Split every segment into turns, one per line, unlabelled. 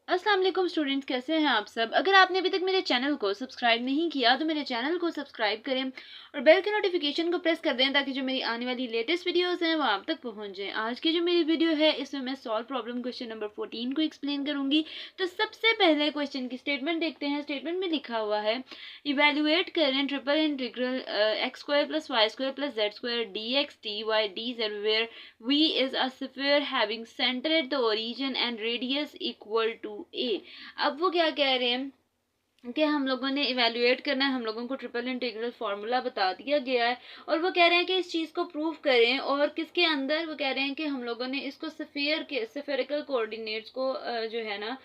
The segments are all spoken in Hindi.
अस्सलाम वालेकुम स्टूडेंट्स, कैसे हैं आप सब। अगर आपने अभी तक मेरे चैनल को सब्सक्राइब नहीं किया तो मेरे चैनल को सब्सक्राइब करें और बेल के नोटिफिकेशन को प्रेस कर दें ताकि जो मेरी आने वाली लेटेस्ट वीडियोस हैं वो आप तक पहुंच जाएं। आज की जो मेरी वीडियो है इसमें मैं सॉल्व प्रॉब्लम क्वेश्चन नंबर 14 को एक्सप्लेन करूंगी। तो सबसे पहले क्वेश्चन की स्टेटमेंट देखते हैं। स्टेटमेंट में लिखा हुआ है, इवेल्युएट करें triple integral x square plus Y square plus z square d x D Y D z where V is a sphere having center at the origin and radius equal to a। अब वो क्या कह रहे हैं कि हम लोगों ने इवेल्युएट करना है, हम लोगों को ट्रिपल इंटीग्रल फार्मूला बता दिया गया है और वो कह रहे हैं कि इस चीज़ को प्रूव करें। और किसके अंदर, वो कह रहे हैं कि हम लोगों ने इसको स्फेरिकल कोऑर्डिनेट्स को जो है ना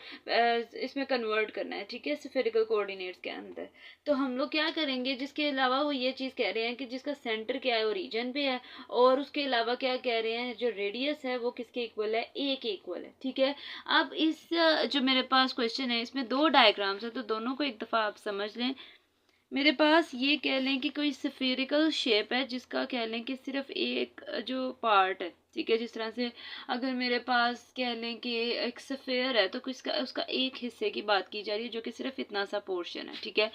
इसमें कन्वर्ट करना है। ठीक है, स्फेरिकल कोऑर्डिनेट्स के अंदर। तो हम लोग क्या करेंगे, जिसके अलावा वो ये चीज़ कह रहे हैं कि जिसका सेंटर क्या है, ओरिजिन पे है, और उसके अलावा क्या कह रहे हैं, जो रेडियस है वो किसके इक्वल है, ए के इक्वल है। ठीक है, अब इस जो मेरे पास क्वेश्चन है इसमें दो डायग्राम्स है, तो दोनों को एक दफ़ा आप समझ लें। मेरे पास ये कह लें कि कोई स्फेरिकल शेप है जिसका कह लें कि सिर्फ एक जो पार्ट है। ठीक है, जिस तरह से अगर मेरे पास कह लें कि एक स्फेयर है तो किसका, उसका एक हिस्से की बात की जा रही है जो कि सिर्फ इतना सा पोर्शन है। ठीक है,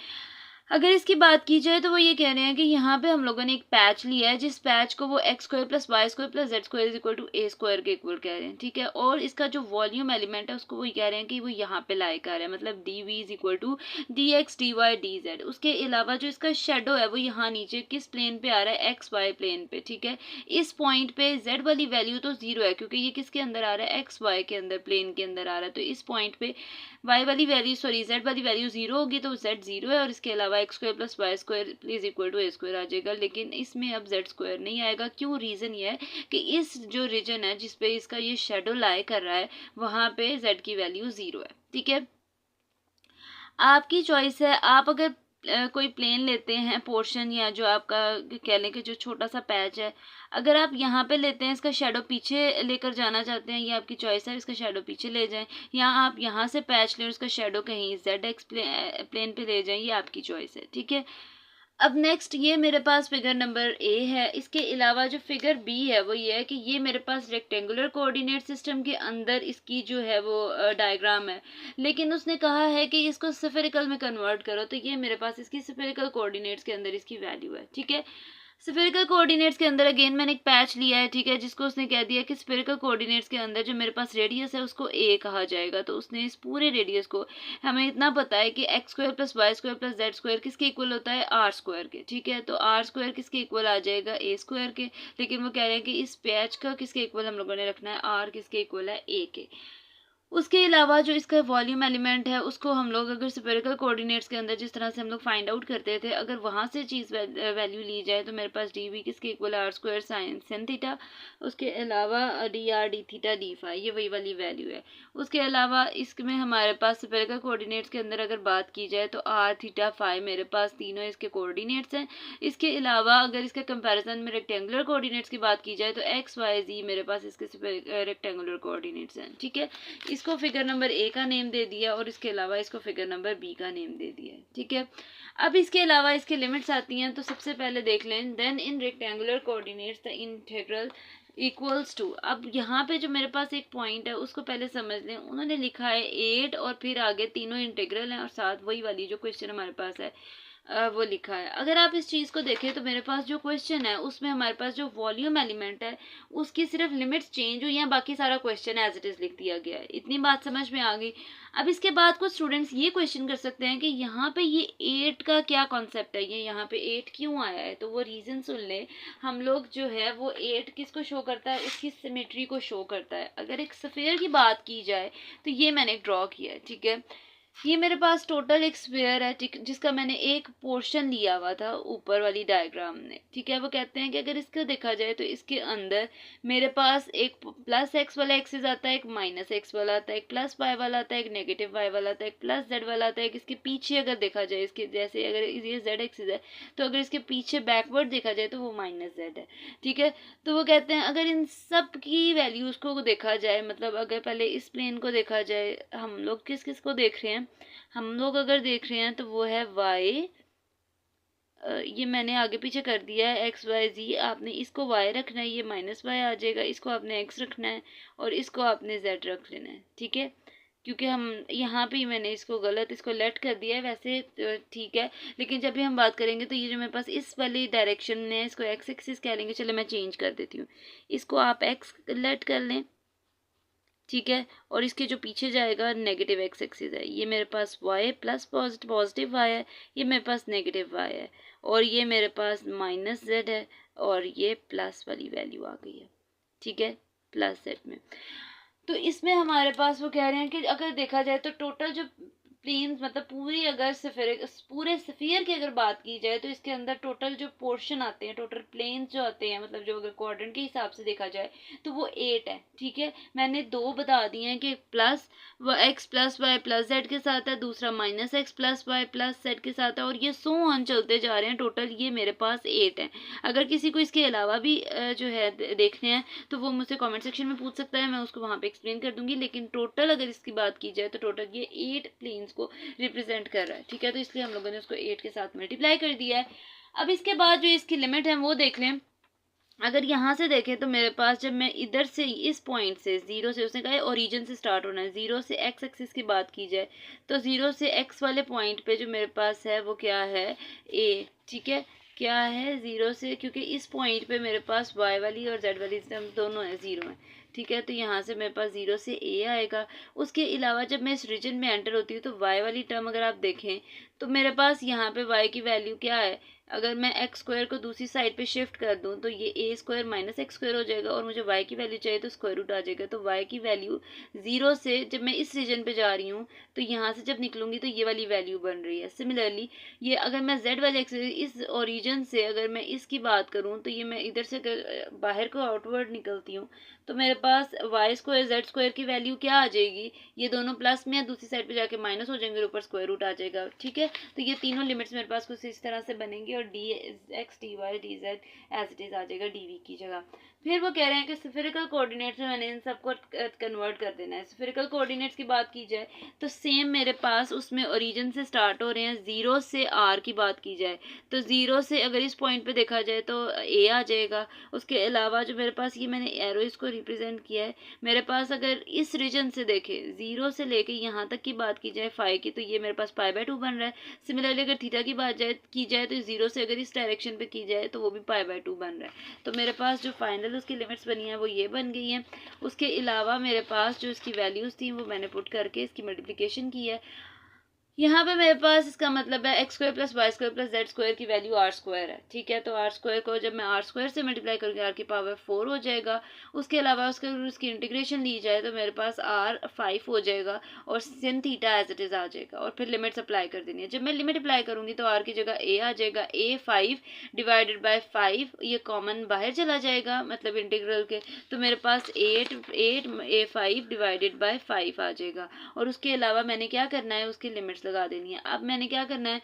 अगर इसकी बात की जाए तो वो ये कह रहे हैं कि यहाँ पे हम लोगों ने एक पैच लिया है, जिस पैच को वो x square plus Y square plus z square is equal to A square के इक्वल कह रहे हैं। ठीक है, और इसका जो वॉल्यूम एलिमेंट है उसको वो कह रहे हैं कि वो यहाँ पे लाई कर रहा है, मतलब d v is equal to d x D Y D z. उसके अलावा जो इसका शेडो है वो यहाँ नीचे किस प्लेन पे आ रहा है, एक्स वाई प्लेन पे। ठीक है, इस पॉइंट पे जेड वाली वैल्यू तो जीरो है क्योंकि ये किसके अंदर आ रहा है, एक्स वाई के अंदर, प्लेन के अंदर आ रहा है। तो इस पॉइंट पे वाई वाली वैल्यू, सॉरी जेड वाली वैल्यू जीरो होगी, तो जेड जीरो है, और इसके अलावा X square plus Y square is equal to A square आ जाएगा। लेकिन इसमें अब जेड स्क्वायर नहीं आएगा। क्यों? रीज़न ये है कि इस जो रीजन है जिसपे इसका ये शेडो लाई कर रहा है वहाँ पे जेड की वैल्यू जीरो है। ठीक है, आपकी चॉइस है। आप अगर कोई प्लेन लेते हैं पोर्शन, या जो आपका कह लें कि जो छोटा सा पैच है, अगर आप यहाँ पे लेते हैं, इसका शेडो पीछे लेकर जाना चाहते हैं, ये आपकी चॉइस है, इसका शेडो पीछे ले जाएं, या आप यहाँ से पैच लें और उसका शेडो कहीं जेड एक्स प्लेन पे ले जाएं, ये आपकी चॉइस है। ठीक है, अब नेक्स्ट ये मेरे पास फिगर नंबर ए है। इसके अलावा जो फिगर बी है वो ये है कि ये मेरे पास रेक्टेंगुलर कोऑर्डिनेट सिस्टम के अंदर इसकी जो है वो डायग्राम है, लेकिन उसने कहा है कि इसको स्फेरिकल में कन्वर्ट करो। तो ये मेरे पास इसकी स्फेरिकल कोऑर्डिनेट्स के अंदर इसकी वैल्यू है। ठीक है, स्फेरिकल कोऑर्डिनेट्स के अंदर अगेन मैंने एक पैच लिया है। ठीक है, जिसको उसने कह दिया कि स्फेरिकल कोऑर्डिनेट्स के अंदर जो मेरे पास रेडियस है उसको ए कहा जाएगा। तो उसने इस पूरे रेडियस को, हमें इतना पता है कि x square plus Y square plus z square किसके इक्वल होता है, आर स्क्वायर के। ठीक है, तो आर स्क्वायर किसके इक्वल आ जाएगा, ए स्क्वायर के। लेकिन वो कह रहे हैं कि इस पैच का किसके इक्वल हम लोगों ने रखना है, आर किसके इक्वल है, ए के। उसके अलावा जो इसका वॉल्यूम एलिमेंट है उसको हम लोग अगर स्फेरिकल कोऑर्डिनेट्स के अंदर जिस तरह से हम लोग फाइंड आउट करते थे, अगर वहाँ से चीज़ वैल्यू ली जाए तो मेरे पास डी वी किसके इक्वल आर स्क्वायर साइन सेन थीटा। उसके अलावा d r d theta d phi, ये वही वाली वैल्यू है। उसके अलावा इसमें हमारे पास स्फेरिकल कोऑर्डिनेट्स के अंदर अगर बात की जाए तो आर थीटा फाई मेरे पास तीनों इसके कोऑर्डिनेट्स हैं। इसके अलावा अगर इसके कंपैरिजन में रेक्टेंगुलर कोऑर्डिनेट्स की बात की जाए तो एक्स वाई जी मेरे पास इसके रेक्टेंगुलर कोऑर्डिनेट्स हैं। ठीक है, इसको फिगर नंबर ए का नेम दे दिया और इसके अलावा इसको फिगर नंबर बी का नेम दे दिया। ठीक है, अब इसके अलावा इसके लिमिट्स आती हैं। तो सबसे पहले देख लें, then in rectangular coordinates the integral equals to. अब यहाँ पे जो मेरे पास एक पॉइंट है उसको पहले समझ लें। उन्होंने लिखा है 8 और फिर आगे तीनों इंटीग्रल हैं और साथ वही वाली जो क्वेश्चन हमारे पास है वो लिखा है। अगर आप इस चीज़ को देखें तो मेरे पास जो क्वेश्चन है उसमें हमारे पास जो वॉल्यूम एलिमेंट है उसकी सिर्फ लिमिट्स चेंज हुई हैं, बाकी सारा क्वेश्चन एज इट इज़ लिख दिया गया है। इतनी बात समझ में आ गई। अब इसके बाद कुछ स्टूडेंट्स ये क्वेश्चन कर सकते हैं कि यहाँ पे ये 8 का क्या कॉन्सेप्ट है, ये यहाँ पे 8 क्यों आया है। तो वो रीज़न सुन ले। हम लोग जो है वो 8 किसको शो करता है, इसकी सिमेट्री को शो करता है। अगर एक स्फीयर की बात की जाए तो ये मैंने ड्रॉ किया है। ठीक है, ये मेरे पास टोटल एक स्फीयर है, ठीक, जिसका मैंने एक पोर्शन लिया हुआ था ऊपर वाली डायग्राम में। ठीक है, वो कहते हैं कि अगर इसको देखा जाए तो इसके अंदर मेरे पास एक प्लस एक्स वाला एक्सिस आता है, एक माइनस एक्स वाला आता है, एक प्लस वाई वाला आता है, एक नेगेटिव वाई वाला आता है, एक प्लस जेड वाला आता है। इसके पीछे अगर देखा जाए, इसके जैसे अगर ये जेड एक्सिस है तो अगर इसके पीछे बैकवर्ड देखा जाए तो वो माइनस जेड है। ठीक है, तो वो कहते हैं अगर इन सब की वैल्यूज़ को देखा जाए, मतलब अगर पहले इस प्लेन को देखा जाए, हम लोग किस किस को देख रहे हैं, हम लोग अगर देख रहे हैं तो वो है y। ये मैंने आगे पीछे कर दिया है, एक्स वाई जी। आपने इसको y रखना है, ये माइनस वाई आ जाएगा। इसको आपने x रखना है और इसको आपने z रख लेना है। ठीक है, क्योंकि हम यहाँ पे ही मैंने इसको गलत इसको लेट कर दिया है, वैसे ठीक है, लेकिन जब भी हम बात करेंगे तो ये जो मेरे पास इस वाली डायरेक्शन में है इसको एक्स एक्सिस कह लेंगे। चलो मैं चेंज कर देती हूँ, इसको आप एक्स लेट कर लें, ठीक है। और इसके जो पीछे जाएगा नेगेटिव एक्स एक्सिस है, ये मेरे पास वाई प्लस पॉजिटिव वाई है, ये मेरे पास नेगेटिव वाई है, और ये मेरे पास माइनस जेड है, और ये प्लस वाली वैल्यू आ गई है, ठीक है, प्लस जेड में। तो इसमें हमारे पास वो कह रहे हैं कि अगर देखा जाए तो टोटल जो प्लेन्स मतलब पूरी अगर पूरे स्फीयर की अगर बात की जाए तो इसके अंदर टोटल जो पोर्शन आते हैं, टोटल प्लेन्स जो आते हैं, मतलब जो अगर क्वाड्रेंट के हिसाब से देखा जाए तो वो 8 है, ठीक है। मैंने 2 बता दिए हैं कि plus x plus y plus z के साथ है, दूसरा minus x plus y plus z के साथ है, और ये सो ऑन चलते जा रहे हैं। टोटल ये मेरे पास 8 है। अगर किसी को इसके अलावा भी जो है देखने हैं तो वो मुझसे कॉमेंट सेक्शन में पूछ सकता है, मैं उसको वहाँ पे एक्सप्लेन कर दूंगी। लेकिन टोटल अगर इसकी बात की जाए तो टोटल ये 8 प्लेन्स को रिप्रेजेंट कर रहा है, ठीक है। तो इसलिए हम लोगों ने उसको 8 के साथ मल्टीप्लाई कर दिया है। अब इसके बाद जो इसकी लिमिट है वो देख लें। अगर यहाँ से देखें तो मेरे पास जब मैं इधर से इस पॉइंट से जीरो से, उसने कहा है ओरिजिन से स्टार्ट होना है, जीरो से एक्स एक्सिस की बात की जाए तो जीरो से एक्स वाले पॉइंट पे जो मेरे पास है वो क्या है, ए, ठीक है। क्या है, जीरो से, क्योंकि इस पॉइंट पे मेरे पास वाई वाली और जेड वाली टर्म दोनों है, जीरो है, ठीक है। तो यहाँ से मेरे पास जीरो से ए आएगा। उसके अलावा जब मैं इस रीजन में एंटर होती हूँ तो वाई वाली टर्म अगर आप देखें तो मेरे पास यहाँ पे वाई की वैल्यू क्या है, अगर मैं एक्स स्क्वायर को दूसरी साइड पे शिफ्ट कर दूं तो ये ए स्क्वायर माइनस एक्स स्क्वायर हो जाएगा, और मुझे वाई की वैल्यू चाहिए तो स्क्वायर रूट आ जाएगा। तो वाई की वैल्यू जीरो से जब मैं इस रीजन पे जा रही हूँ तो यहाँ से जब निकलूंगी तो ये वाली वैल्यू बन रही है। सिमिलरली ये अगर मैं जेड वाले एक्स इस ओरिजिन से अगर मैं इसकी बात करूँ तो ये मैं इधर से बाहर को आउटवर्ड निकलती हूँ तो मेरे पास वाई स्क्वायर जेड स्क्वायर की वैल्यू क्या आ जाएगी, ये दोनों प्लस में है, दूसरी साइड पे जाके माइनस हो जाएंगे और ऊपर स्क्वायर रूट आ जाएगा, ठीक है। तो ये तीनों लिमिट्स मेरे पास कुछ इस तरह से बनेंगी और D x D Y D Z as it is आ जाएगा डी वी की जगह। फिर वो कह रहे हैं कि स्फेरिकल कोऑर्डिनेट्स में मैंने इन सबको कन्वर्ट कर देना है। स्फेरिकल कोऑर्डिनेट्स की बात की जाए तो सेम मेरे पास उसमें ओरिजिन से स्टार्ट हो रहे हैं, जीरो से आर की बात की जाए तो जीरो से अगर इस पॉइंट पे देखा जाए तो ए आ जाएगा। उसके अलावा जो मेरे पास ये मैंने एरो इसको रिप्रेजेंट किया है, मेरे पास अगर इस रीजन से देखे जीरो से लेके यहाँ तक की बात की जाए फाई की तो ये मेरे पास पाई बाय 2 बन रहा है। सिमिलरली अगर थीटा की बात की जाए तो जीरो से अगर इस डायरेक्शन पे की जाए तो वो भी पाई बाय 2 बन रहा है। तो मेरे पास जो फाइनल उसकी लिमिट्स बनी है वो ये बन गई हैं। उसके अलावा मेरे पास जो इसकी वैल्यूज थी वो मैंने पुट करके इसकी मल्टीप्लिकेशन की है। यहाँ पे मेरे पास इसका मतलब है x square plus Y square plus z square की वैल्यू आर स्क्वायर है, ठीक है। तो आर स्क्वायर को जब मैं आर स्क्वायर से मल्टीप्लाई करूँगी आर की पावर 4 हो जाएगा। उसके अलावा उसकी इंटीग्रेशन ली जाए तो मेरे पास आर 5 हो जाएगा और sin theta as it is आ जाएगा, और फिर लिमिट्स अप्लाई कर देनी है। जब मैं लिमिट अप्लाई करूँगी तो आर की जगह ए आ जाएगा, ए 5 डिवाइडेड बाई 5, ये कॉमन बाहर चला जाएगा मतलब इंटीग्रल के, तो मेरे पास 8 ए 5 डिवाइडेड बाई 5 आ जाएगा। और उसके अलावा मैंने क्या करना है, उसकी लिमिट्स लगा देनी है। अब मैंने क्या करना है,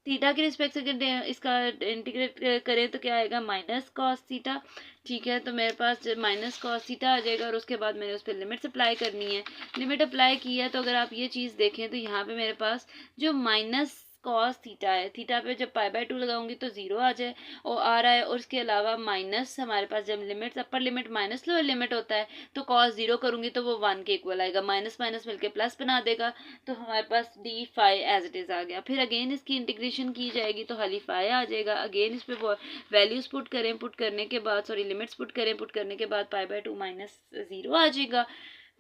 थीटा के रिस्पेक्ट से इसका इंटीग्रेट करें तो क्या आएगा, माइनस कॉस थीटा, ठीक है। तो मेरे पास माइनस कॉस थीटा आ जाएगा और उसके बाद मैंने उस पर लिमिट्स अप्लाई करनी है। लिमिट अप्लाई की है तो अगर आप ये चीज़ देखें तो यहाँ पे मेरे पास जो माइनस कॉस थीटा है, थीटा पे जब पाई बाय 2 लगाऊंगी तो जीरो आ जाए और आ रहा है, और उसके अलावा माइनस हमारे पास जब limits upper limit minus lower limit होता है तो कॉस जीरो करूंगी तो वो 1 के इक्वल आएगा, माइनस माइनस मिलके प्लस बना देगा, तो हमारे पास D phi as it is आ गया। फिर अगेन इसकी इंटीग्रेशन की जाएगी तो खाली फाई आ जाएगा। अगेन इस पे वैल्यूज पुट करें, पुट करने के बाद सॉरी लिमिट्स पुट करें, पुट करने के बाद पाई बाय 2 माइनस जीरो आ जाएगा।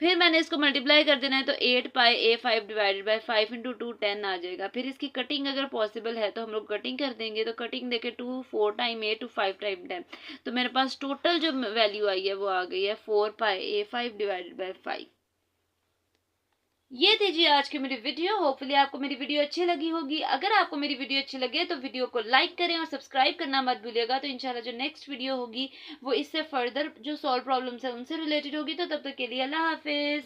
फिर मैंने इसको मल्टीप्लाई कर देना है तो 8 पाई ए 5 डिवाइडेड बाई 5 इंटू 2 10 आ जाएगा। फिर इसकी कटिंग अगर पॉसिबल है तो हम लोग कटिंग कर देंगे, तो कटिंग देके 2 4 टाइम ए 2 5 टाइम 10, तो मेरे पास टोटल जो वैल्यू आई है वो आ गई है 4 पाई ए 5 डिवाइडेड बाई 5। ये थी जी आज की मेरी वीडियो। होपफुली आपको मेरी वीडियो अच्छी लगी होगी। अगर आपको मेरी वीडियो अच्छी लगे तो वीडियो को लाइक करें और सब्सक्राइब करना मत भूलिएगा। तो इंशाल्लाह जो नेक्स्ट वीडियो होगी वो इससे फर्दर जो सॉल्व प्रॉब्लम्स है उनसे रिलेटेड होगी। तो तब तक के लिए अल्लाह हाफिज।